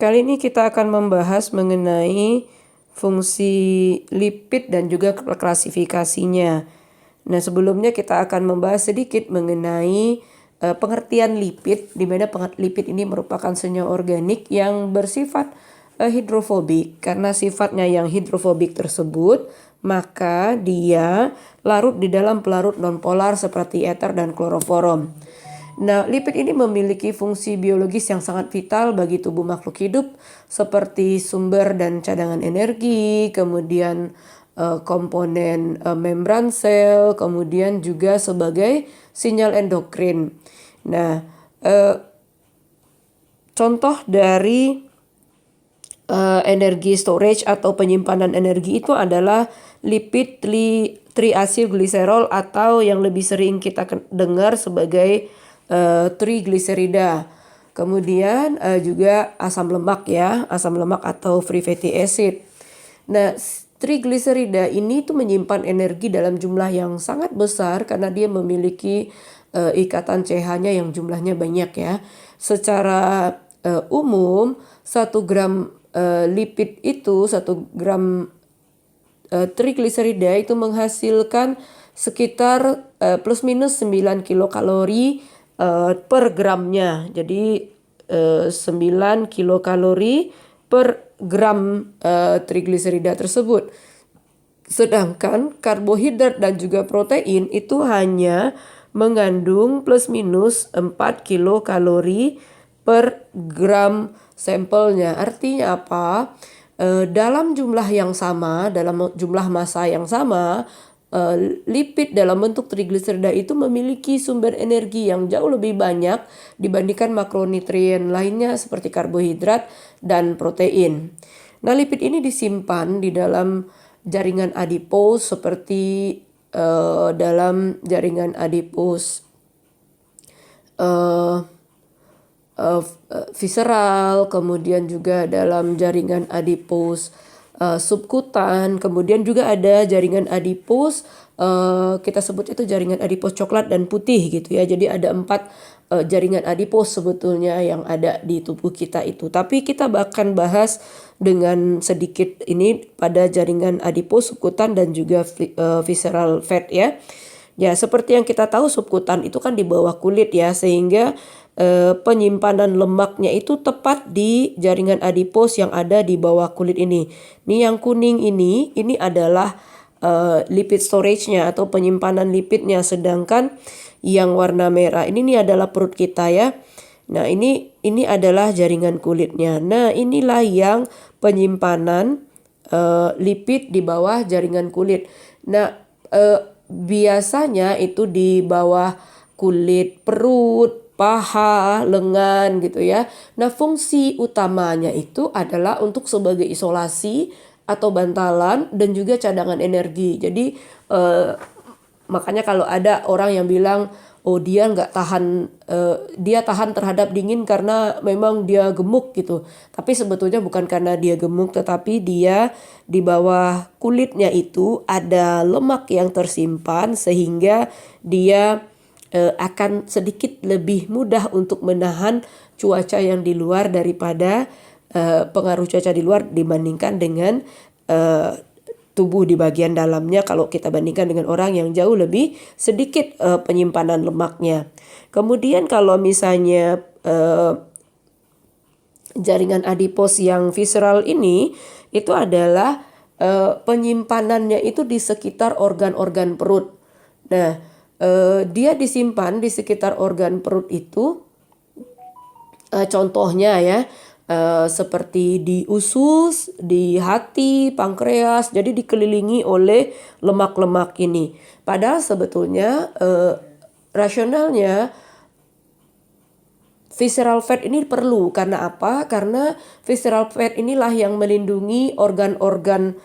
Kali ini kita akan membahas mengenai fungsi lipid dan juga klasifikasinya. Nah, sebelumnya kita akan membahas sedikit mengenai pengertian lipid, di mana lipid ini merupakan senyawa organik yang bersifat hidrofobik. Karena sifatnya yang hidrofobik tersebut, maka dia larut di dalam pelarut nonpolar seperti ether dan kloroforum. Nah, lipid ini memiliki fungsi biologis yang sangat vital bagi tubuh makhluk hidup seperti sumber dan cadangan energi, kemudian komponen membran sel, kemudian juga sebagai sinyal endokrin. Nah, contoh dari energi storage atau penyimpanan energi itu adalah lipid triacylglycerol atau yang lebih sering kita dengar sebagai trigliserida. Kemudian juga asam lemak ya, asam lemak atau free fatty acid. Nah, trigliserida ini tuh menyimpan energi dalam jumlah yang sangat besar karena dia memiliki ikatan CH-nya yang jumlahnya banyak ya. Secara umum 1 gram lipid itu 1 gram trigliserida itu menghasilkan sekitar plus minus 9 kilokalori per gramnya. Jadi 9 kilokalori per gram trigliserida tersebut. Sedangkan karbohidrat dan juga protein itu hanya mengandung plus minus 4 kilokalori per gram sampelnya. Artinya apa? Dalam jumlah yang sama, dalam jumlah massa yang sama, lipid dalam bentuk trigliserida itu memiliki sumber energi yang jauh lebih banyak dibandingkan makronutrien lainnya seperti karbohidrat dan protein. Nah, lipid ini disimpan di dalam jaringan adipos seperti dalam jaringan adipos visceral, kemudian juga dalam jaringan adipos subkutan, kemudian juga ada jaringan adipos, kita sebut itu jaringan adipos coklat dan putih gitu ya. Jadi ada 4 jaringan adipos sebetulnya yang ada di tubuh kita itu. Tapi kita bahkan bahas dengan sedikit ini pada jaringan adipos, subkutan dan juga visceral fat ya. Ya, seperti yang kita tahu subkutan itu kan di bawah kulit ya, sehingga penyimpanan lemaknya itu tepat di jaringan adipos yang ada di bawah kulit ini. Ini yang kuning ini adalah lipid storage-nya atau penyimpanan lipidnya, sedangkan yang warna merah ini adalah perut kita ya. Nah, ini adalah jaringan kulitnya. Nah, inilah yang penyimpanan lipid di bawah jaringan kulit. Nah, biasanya itu di bawah kulit perut, paha, lengan gitu ya. Nah, fungsi utamanya itu adalah untuk sebagai isolasi atau bantalan dan juga cadangan energi. Jadi makanya kalau ada orang yang bilang, oh dia nggak tahan, dia tahan terhadap dingin karena memang dia gemuk gitu. Tapi sebetulnya bukan karena dia gemuk, tetapi dia di bawah kulitnya itu ada lemak yang tersimpan sehingga dia akan sedikit lebih mudah untuk menahan cuaca yang di luar daripada pengaruh cuaca di luar dibandingkan dengan tubuh di bagian dalamnya kalau kita bandingkan dengan orang yang jauh lebih sedikit penyimpanan lemaknya. Kemudian kalau misalnya jaringan adipos yang visceral ini itu adalah penyimpanannya itu di sekitar organ-organ perut. Nah, dia disimpan di sekitar organ perut itu, contohnya ya, seperti di usus, di hati, pankreas, jadi dikelilingi oleh lemak-lemak ini. Padahal sebetulnya rasionalnya visceral fat ini perlu. Karena apa? Karena visceral fat inilah yang melindungi organ-organ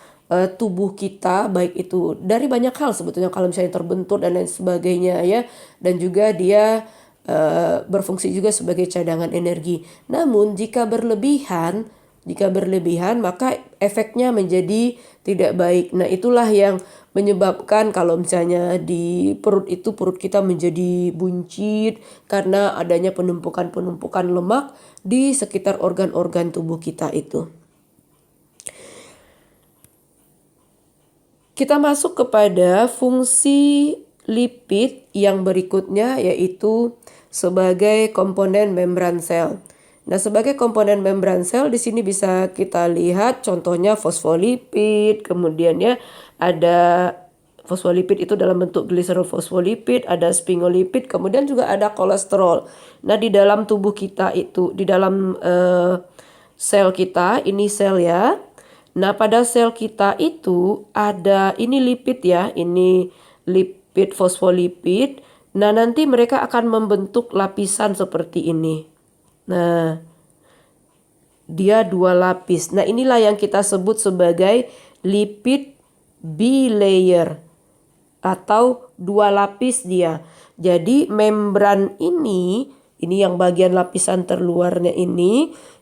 tubuh kita, baik itu dari banyak hal sebetulnya, kalau misalnya terbentur dan lain sebagainya ya, dan juga dia berfungsi juga sebagai cadangan energi. Namun jika berlebihan, Jika berlebihan maka efeknya menjadi tidak baik. Nah, itulah yang menyebabkan kalau misalnya di perut kita menjadi buncit karena adanya penumpukan-penumpukan lemak di sekitar organ-organ tubuh kita itu. Kita masuk kepada fungsi lipid yang berikutnya, yaitu sebagai komponen membran sel. Nah, sebagai komponen membran sel di sini bisa kita lihat contohnya fosfolipid, kemudian ya ada fosfolipid itu dalam bentuk gliserol fosfolipid, ada sphingolipid, kemudian juga ada kolesterol. Nah, di dalam tubuh kita itu, di dalam sel kita, ini sel ya. Nah, pada sel kita itu ada ini lipid ya, ini lipid fosfolipid. Nah, nanti mereka akan membentuk lapisan seperti ini. Nah, dia 2 lapis. Nah, inilah yang kita sebut sebagai lipid bilayer atau 2 lapis dia. Jadi membran ini yang bagian lapisan terluarnya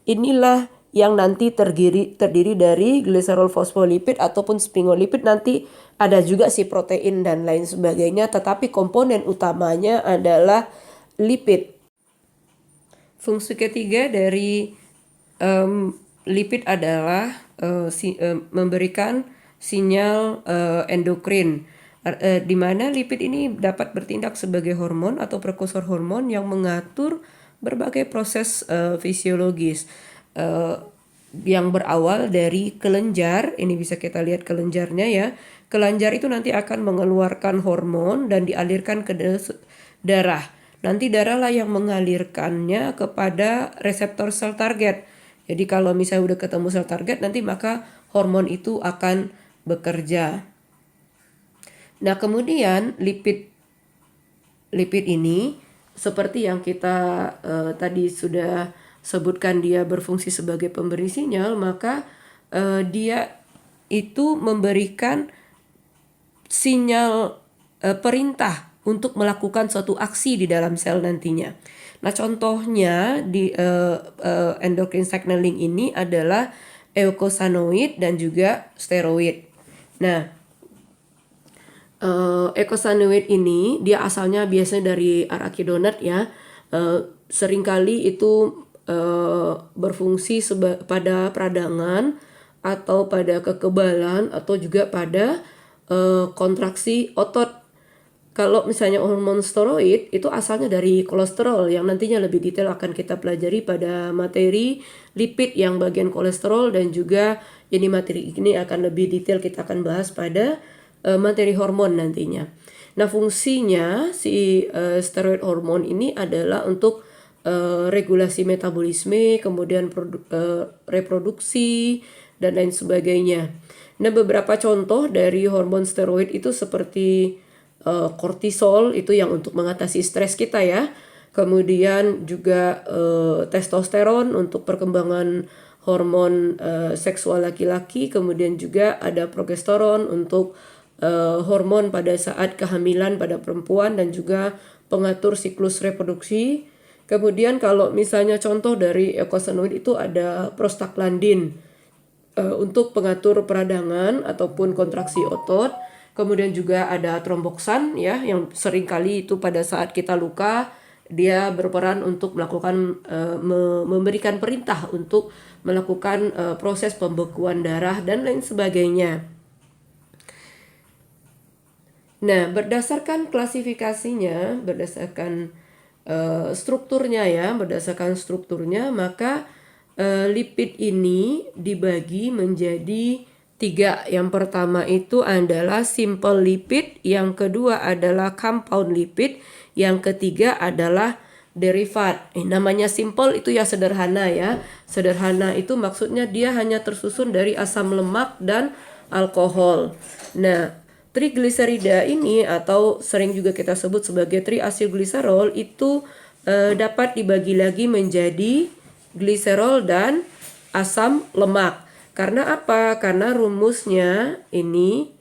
inilah yang nanti terdiri dari gliserol fosfolipid ataupun sphingolipid. Nanti ada juga si protein dan lain sebagainya, tetapi komponen utamanya adalah lipid. Fungsi ketiga dari lipid adalah memberikan sinyal endokrin, di mana lipid ini dapat bertindak sebagai hormon atau prekursor hormon yang mengatur berbagai proses fisiologis yang berawal dari kelenjar. Ini bisa kita lihat kelenjarnya ya. Kelenjar itu nanti akan mengeluarkan hormon dan dialirkan ke darah. Nanti darahlah yang mengalirkannya kepada reseptor sel target. Jadi kalau misalnya udah ketemu sel target, nanti maka hormon itu akan bekerja. Nah, kemudian lipid ini seperti yang kita tadi sudah sebutkan, dia berfungsi sebagai pemberi sinyal, maka dia itu memberikan sinyal perintah untuk melakukan suatu aksi di dalam sel nantinya. Nah, contohnya di endocrine signaling ini adalah eukosanoid dan juga steroid. Nah, eukosanoid ini dia asalnya biasanya dari arachidonat ya. Seringkali itu berfungsi pada peradangan atau pada kekebalan atau juga pada kontraksi otot. Kalau misalnya hormon steroid itu asalnya dari kolesterol yang nantinya lebih detail akan kita pelajari pada materi lipid yang bagian kolesterol, dan juga ini materi ini akan lebih detail kita akan bahas pada materi hormon nantinya. Nah, fungsinya si steroid hormon ini adalah untuk regulasi metabolisme, kemudian reproduksi dan lain sebagainya. Nah, beberapa contoh dari hormon steroid itu seperti kortisol, itu yang untuk mengatasi stres kita ya. Kemudian juga testosteron untuk perkembangan hormon seksual laki-laki. Kemudian juga ada progesteron untuk hormon pada saat kehamilan pada perempuan dan juga pengatur siklus reproduksi. Kemudian kalau misalnya contoh dari eukosanoid itu ada prostaglandin untuk pengatur peradangan ataupun kontraksi otot. Kemudian juga ada tromboksan ya, yang seringkali itu pada saat kita luka dia berperan untuk melakukan memberikan perintah untuk melakukan proses pembekuan darah dan lain sebagainya. Nah, berdasarkan klasifikasinya, berdasarkan strukturnya, maka lipid ini dibagi menjadi 3. Yang pertama itu adalah simple lipid, yang kedua adalah compound lipid, yang ketiga adalah derivat. Namanya simple itu ya sederhana ya. Sederhana itu maksudnya dia hanya tersusun dari asam lemak dan alkohol. Nah, trigliserida ini atau sering juga kita sebut sebagai triacylglycerol itu dapat dibagi lagi menjadi gliserol dan asam lemak. Karena apa? Karena rumusnya ini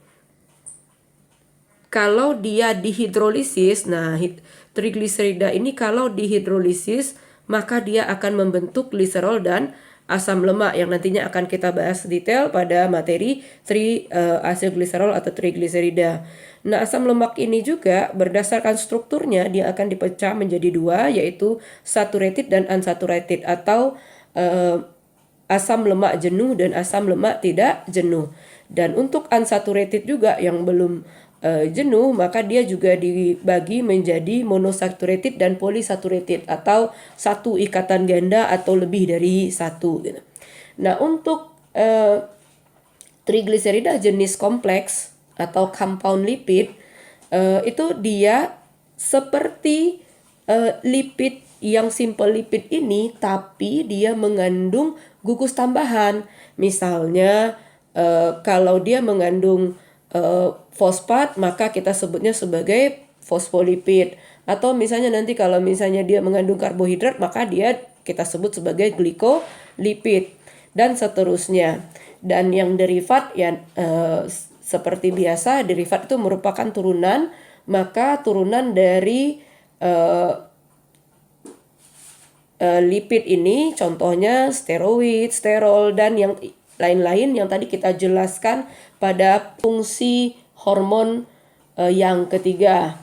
kalau dia dihidrolisis, nah trigliserida ini kalau dihidrolisis maka dia akan membentuk gliserol dan asam lemak yang nantinya akan kita bahas detail pada materi triacylglycerol atau trigliserida. Nah, asam lemak ini juga berdasarkan strukturnya dia akan dipecah menjadi dua, yaitu saturated dan unsaturated atau asam lemak jenuh dan asam lemak tidak jenuh. Dan untuk unsaturated juga yang belum jenuh, maka dia juga dibagi menjadi monosaturated dan polysaturated atau satu ikatan ganda atau lebih dari satu gitu. Nah, untuk trigliserida jenis kompleks atau compound lipid itu dia seperti lipid yang simple lipid ini, tapi dia mengandung gugus tambahan. Misalnya kalau dia mengandung fosfat, maka kita sebutnya sebagai fosfolipid. Atau misalnya nanti kalau misalnya dia mengandung karbohidrat, maka dia kita sebut sebagai glikolipid dan seterusnya. Dan yang derivat ya seperti biasa, derivat itu merupakan turunan, maka turunan dari lipid ini contohnya steroid, sterol, dan yang lain-lain yang tadi kita jelaskan pada fungsi hormon yang ketiga.